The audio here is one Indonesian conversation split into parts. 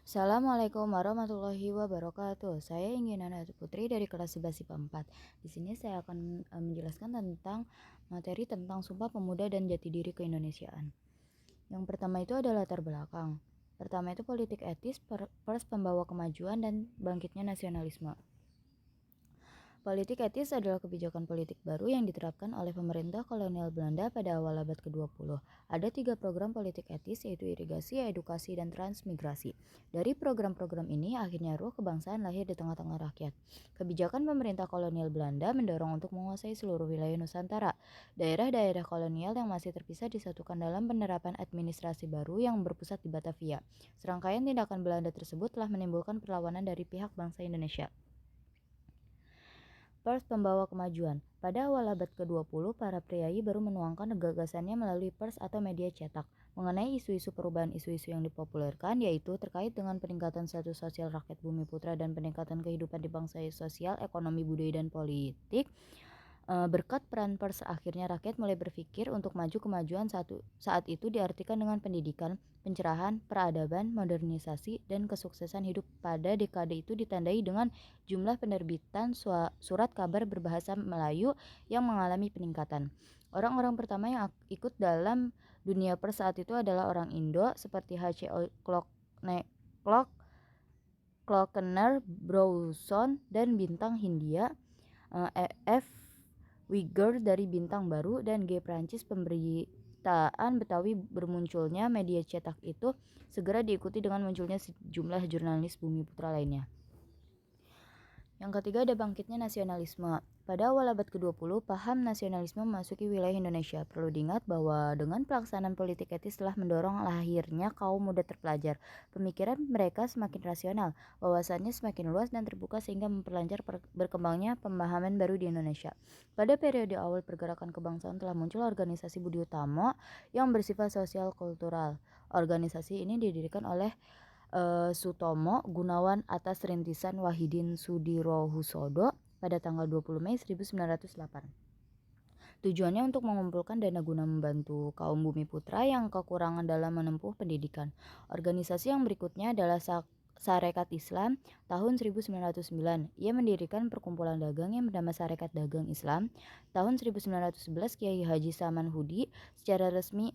Assalamualaikum warahmatullahi wabarakatuh. Saya Ingginana Putri dari kelas 11 IPA 4. Di sini saya akan menjelaskan tentang materi tentang Sumpah Pemuda dan Jati Diri Keindonesiaan. Yang pertama itu adalah latar belakang. Pertama itu politik etis, pers pembawa kemajuan dan bangkitnya nasionalisme. Politik etis adalah kebijakan politik baru yang diterapkan oleh pemerintah kolonial Belanda pada awal abad ke-20. Ada 3 program politik etis yaitu irigasi, edukasi, dan transmigrasi. Dari program-program ini akhirnya ruh kebangsaan lahir di tengah-tengah rakyat. Kebijakan pemerintah kolonial Belanda mendorong untuk menguasai seluruh wilayah Nusantara. Daerah-daerah kolonial yang masih terpisah disatukan dalam penerapan administrasi baru yang berpusat di Batavia. Serangkaian tindakan Belanda tersebut telah menimbulkan perlawanan dari pihak bangsa Indonesia. Pers pembawa kemajuan. Pada awal abad ke-20, para priai baru menuangkan gagasannya melalui pers atau media cetak mengenai isu-isu perubahan. Isu-isu yang dipopulerkan yaitu terkait dengan peningkatan status sosial rakyat Bumi Putra dan peningkatan kehidupan di bangsa sosial, ekonomi, budaya, dan politik. Berkat peran pers akhirnya rakyat mulai berpikir untuk maju. Kemajuan saat itu diartikan dengan pendidikan, pencerahan, peradaban, modernisasi, dan kesuksesan hidup. Pada dekade itu ditandai dengan jumlah penerbitan surat kabar berbahasa Melayu yang mengalami peningkatan. Orang-orang pertama yang ikut dalam dunia pers saat itu adalah orang Indo seperti H.C. Klokener, Brouson, dan Bintang Hindia, F. Wigger dari Bintang Baru, dan G. Prancis. Pemberitaan Betawi bermunculnya media cetak itu segera diikuti dengan munculnya sejumlah jurnalis Bumi Putra lainnya. Yang ketiga ada bangkitnya nasionalisme. Pada awal abad ke-20, paham nasionalisme memasuki wilayah Indonesia. Perlu diingat bahwa dengan pelaksanaan politik etis telah mendorong lahirnya kaum muda terpelajar. Pemikiran mereka semakin rasional, wawasannya semakin luas dan terbuka sehingga memperlancar berkembangnya pemahaman baru di Indonesia. Pada periode awal pergerakan kebangsaan telah muncul organisasi Budi Utomo yang bersifat sosial kultural. Organisasi ini didirikan oleh Sutomo Gunawan atas rintisan Wahidin Sudirohusodo pada tanggal 20 Mei 1908. Tujuannya untuk mengumpulkan dana guna membantu kaum Bumi Putra yang kekurangan dalam menempuh pendidikan. Organisasi yang berikutnya adalah Sarekat Islam tahun 1909. Ia mendirikan perkumpulan dagang yang bernama Sarekat Dagang Islam. Tahun 1911 Kiai Haji Saman Hudi secara resmi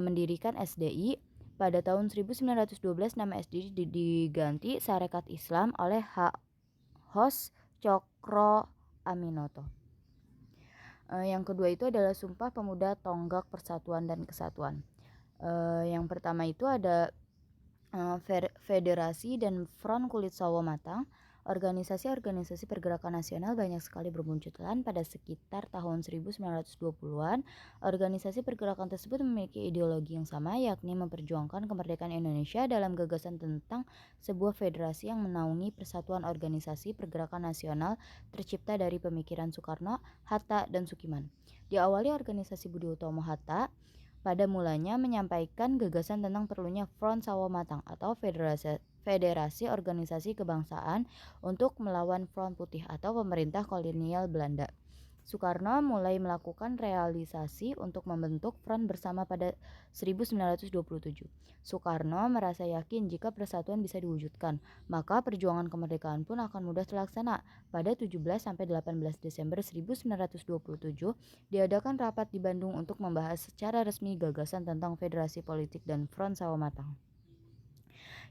mendirikan SDI. Pada tahun 1912 nama SDI diganti Sarekat Islam oleh Hos Cokro Aminoto. Yang kedua itu adalah Sumpah Pemuda Tonggak Persatuan dan Kesatuan. Yang pertama itu ada Federasi dan Front Kulit Sawo Matang. Organisasi-organisasi pergerakan nasional banyak sekali bermunculan pada sekitar tahun 1920-an. Organisasi pergerakan tersebut memiliki ideologi yang sama, yakni memperjuangkan kemerdekaan Indonesia dalam gagasan tentang sebuah federasi yang menaungi persatuan organisasi pergerakan nasional tercipta dari pemikiran Soekarno, Hatta, dan Sukiman. Diawali organisasi Budi Utomo Hatta pada mulanya menyampaikan gagasan tentang perlunya Front Sawo Matang atau Federasi Organisasi Kebangsaan untuk melawan Front Putih atau pemerintah kolonial Belanda. Soekarno mulai melakukan realisasi untuk membentuk front bersama pada 1927. Soekarno merasa yakin jika persatuan bisa diwujudkan, maka perjuangan kemerdekaan pun akan mudah terlaksana. Pada 17-18 Desember 1927 diadakan rapat di Bandung untuk membahas secara resmi gagasan tentang federasi politik dan Front Sawo Matang.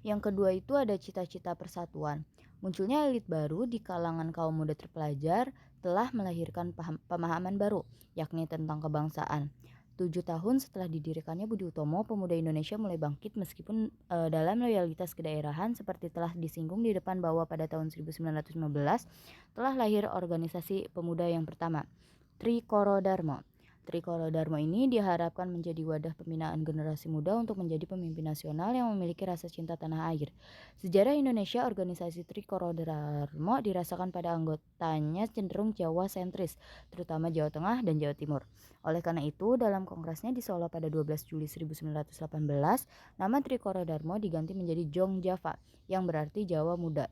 Yang kedua itu ada cita-cita persatuan. Munculnya elit baru di kalangan kaum muda terpelajar telah melahirkan pemahaman baru, yakni tentang kebangsaan. 7 tahun setelah didirikannya Budi Utomo, pemuda Indonesia mulai bangkit meskipun dalam loyalitas kedaerahan seperti telah disinggung di depan bahwa pada tahun 1915 telah lahir organisasi pemuda yang pertama, Trikoro Darmo. Trikoro Darmo ini diharapkan menjadi wadah pembinaan generasi muda untuk menjadi pemimpin nasional yang memiliki rasa cinta tanah air. Sejarah Indonesia, organisasi Trikoro Darmo dirasakan pada anggotanya cenderung Jawa sentris, terutama Jawa Tengah dan Jawa Timur. Oleh karena itu, dalam kongresnya di Solo pada 12 Juli 1918, nama Trikoro Darmo diganti menjadi Jong Java, yang berarti Jawa Muda.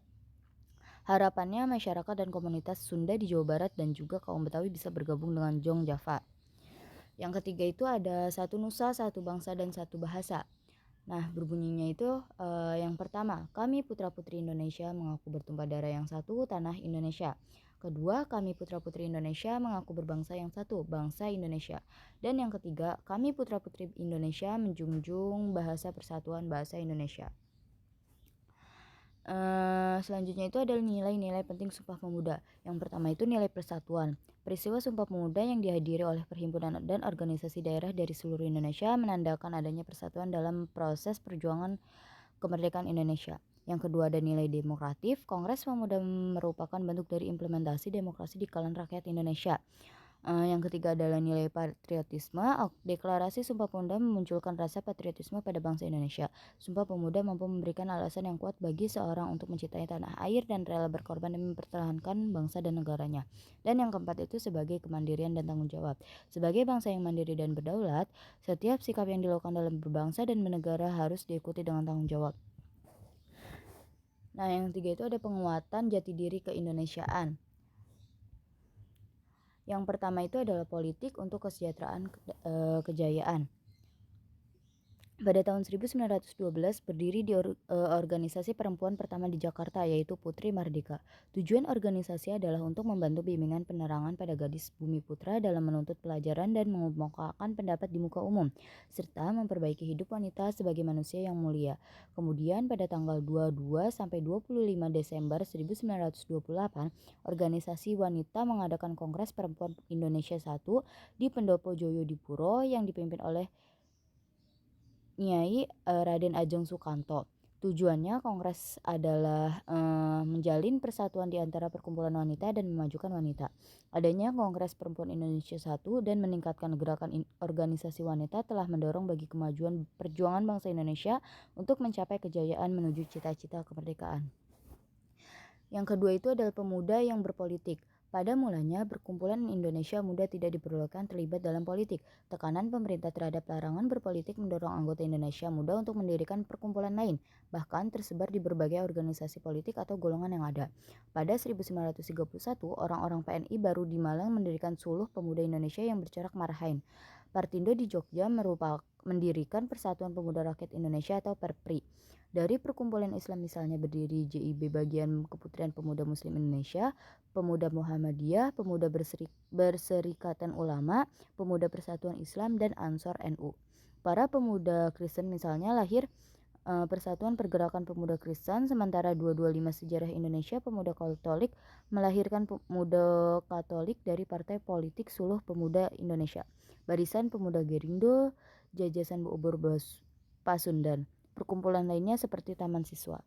Harapannya masyarakat dan komunitas Sunda di Jawa Barat dan juga kaum Betawi bisa bergabung dengan Jong Java. Yang ketiga itu ada satu nusa, satu bangsa, dan satu bahasa. Nah, berbunyinya itu yang pertama, kami putra-putri Indonesia mengaku bertumpah darah yang satu, tanah Indonesia. Kedua, kami putra-putri Indonesia mengaku berbangsa yang satu, bangsa Indonesia. Dan yang ketiga, kami putra-putri Indonesia menjunjung bahasa persatuan bahasa Indonesia. Selanjutnya itu adalah nilai-nilai penting Sumpah Pemuda. Yang pertama itu nilai persatuan. Peristiwa Sumpah Pemuda yang dihadiri oleh perhimpunan dan organisasi daerah dari seluruh Indonesia menandakan adanya persatuan dalam proses perjuangan kemerdekaan Indonesia. Yang kedua ada nilai demokratif. Kongres Pemuda merupakan bentuk dari implementasi demokrasi di kalangan rakyat Indonesia. Yang ketiga adalah nilai patriotisme. Deklarasi Sumpah Pemuda memunculkan rasa patriotisme pada bangsa Indonesia. Sumpah Pemuda mampu memberikan alasan yang kuat bagi seorang untuk mencintai tanah air dan rela berkorban demi mempertahankan bangsa dan negaranya. Dan yang keempat itu sebagai kemandirian dan tanggung jawab. Sebagai bangsa yang mandiri dan berdaulat, setiap sikap yang dilakukan dalam berbangsa dan bernegara harus diikuti dengan tanggung jawab. Nah, yang ketiga itu ada penguatan jati diri keindonesiaan. Yang pertama itu adalah politik untuk kesejahteraan kejayaan. Pada tahun 1912 berdiri di organisasi perempuan pertama di Jakarta yaitu Putri Mardika. Tujuan organisasi adalah untuk membantu bimbingan penerangan pada gadis Bumi Putra dalam menuntut pelajaran dan mengemukakan pendapat di muka umum serta memperbaiki hidup wanita sebagai manusia yang mulia. Kemudian pada tanggal 22 sampai 25 Desember 1928, organisasi wanita mengadakan Kongres Perempuan Indonesia I di Pendopo Joyodipuro yang dipimpin oleh Nyai Raden Ajeng Sukanto. Tujuannya kongres adalah menjalin persatuan di antara perkumpulan wanita dan memajukan wanita. Adanya Kongres Perempuan Indonesia I dan meningkatkan gerakan organisasi wanita telah mendorong bagi kemajuan perjuangan bangsa Indonesia untuk mencapai kejayaan menuju cita-cita kemerdekaan. Yang kedua itu adalah pemuda yang berpolitik. Pada mulanya, perkumpulan Indonesia Muda tidak diperbolehkan terlibat dalam politik. Tekanan pemerintah terhadap larangan berpolitik mendorong anggota Indonesia Muda untuk mendirikan perkumpulan lain, bahkan tersebar di berbagai organisasi politik atau golongan yang ada. Pada 1931, orang-orang PNI baru di Malang mendirikan Suluh Pemuda Indonesia yang bercorak Marhain. Partindo di Jogja mendirikan Persatuan Pemuda Rakyat Indonesia atau Perpri. Dari perkumpulan Islam misalnya berdiri JIB Bagian Keputrian Pemuda Muslim Indonesia, Pemuda Muhammadiyah, Pemuda Berserikatan Ulama, Pemuda Persatuan Islam, dan Ansor NU. Para pemuda Kristen misalnya lahir Persatuan Pergerakan Pemuda Kristen, sementara 225 Sejarah Indonesia Pemuda Katolik melahirkan Pemuda Katolik dari Partai Politik Suluh Pemuda Indonesia, Barisan Pemuda Gerindo, Jajasan Obor Pasundan. Perkumpulan lainnya seperti Taman Siswa.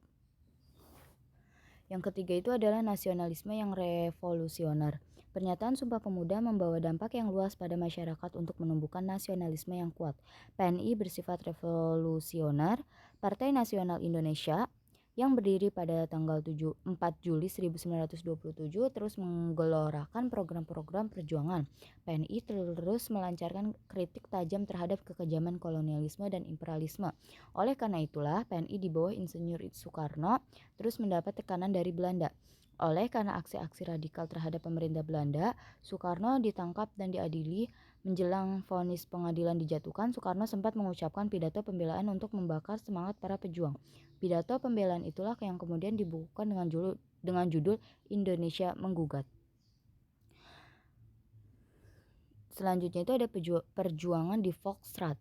Yang ketiga itu adalah nasionalisme yang revolusioner. Pernyataan Sumpah Pemuda membawa dampak yang luas pada masyarakat untuk menumbuhkan nasionalisme yang kuat. PNI bersifat revolusioner. Partai Nasional Indonesia yang berdiri pada tanggal 4 Juli 1927 terus menggelorakan program-program perjuangan. PNI terus melancarkan kritik tajam terhadap kekejaman kolonialisme dan imperialisme. Oleh karena itulah PNI di bawah Insinyur Soekarno terus mendapat tekanan dari Belanda. Oleh karena aksi-aksi radikal terhadap pemerintah Belanda, Soekarno ditangkap dan diadili. Menjelang vonis pengadilan dijatuhkan, Soekarno sempat mengucapkan pidato pembelaan untuk membakar semangat para pejuang. Pidato pembelaan itulah yang kemudian dibukukan dengan judul Indonesia Menggugat. Selanjutnya itu ada perjuangan di Volksraad.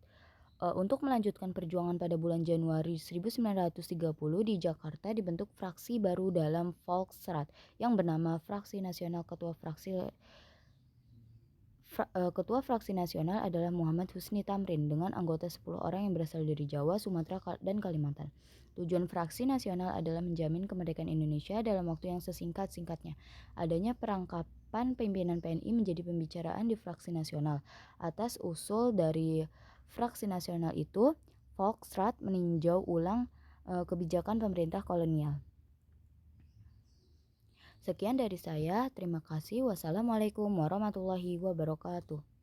Untuk melanjutkan perjuangan pada bulan Januari 1930 di Jakarta dibentuk fraksi baru dalam Volksraad yang bernama Fraksi Nasional. Ketua Fraksi Nasional adalah Muhammad Husni Tamrin dengan anggota 10 orang yang berasal dari Jawa, Sumatera, dan Kalimantan. Tujuan Fraksi Nasional adalah menjamin kemerdekaan Indonesia dalam waktu yang sesingkat-singkatnya. Adanya perangkapan pimpinan PNI menjadi pembicaraan di Fraksi Nasional. Atas usul dari Fraksi Nasional itu, Volksraad meninjau ulang kebijakan pemerintah kolonial. Sekian dari saya, terima kasih. Wassalamualaikum warahmatullahi wabarakatuh.